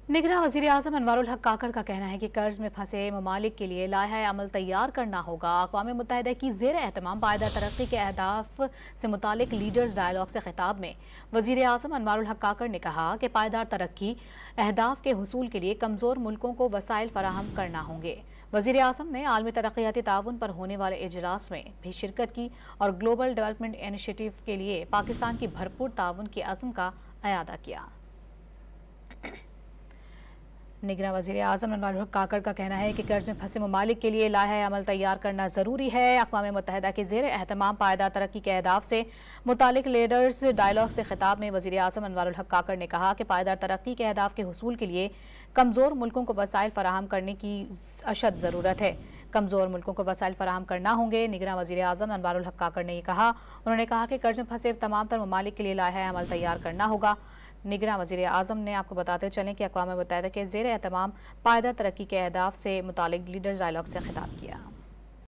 निगरां वज़ीर-ए-आज़म अनवारुल हक काकड़ का कहना है कि कर्ज में फंसे ममालिक के लिए लाइहा अमल तैयार करना होगा। अक़वाम मुत्तहिदा की ज़ेर एहतमाम पायदार तरक्की के अहदाफ से मुतालिक लीडर्स डायलॉग से खिताब में वज़ीर-ए-आज़म अनवारुल हक काकड़ ने कहा कि पायदार तरक्की अहदाफ के हुसूल के लिए कमज़ोर मुल्कों को वसाइल फराहम करना होंगे। वज़ीर-ए-आज़म ने आलमी तरक्याती ताउन पर होने वाले इजलास में भी शिरकत की और ग्लोबल डेवलपमेंट इनिशिएटिव के लिए पाकिस्तान की भरपूर ताउन के अज़्म का अयादा किया। निगरां वज़ीर-ए-आज़म अनवारुल हक काकड़ का कहना है कि कर्ज में फंसे ममालिक के लिए लाइहा अमल तैयार करना ज़रूरी है। अक़वाम मुत्तहिदा के ज़ेर एहतमाम पायदार तरक्की के अहदाफ से मुतालिक लीडर्स डायलॉग से खिताब में वज़ीर-ए-आज़म अनवारुल हक काकड़ ने कहा कि पायदार तरक्की के अहदाफ के हुसूल के लिए कमज़ोर मुल्कों को वसाइल फराहम करने की अशद ज़रूरत है। कमज़ोर मुल्कों को वसाइल फराहम करना होंगे। निगरां वज़ीर-ए-आज़म अनवारुल हक काकड़ ने कहा। उन्होंने कहा कि कर्ज में फंसे तमाम तर ममालिक के लिए लाइहा अमल तैयार करना होगा। निगरां वज़ीर-ए-आज़म ने आपको बताते चलें कि अक़वाम मुत्तहिदा के ज़ेर एहतमाम पायदार तरक्की के अहदाफ से मुतालिक लीडर्स डायलॉग से खिताब किया।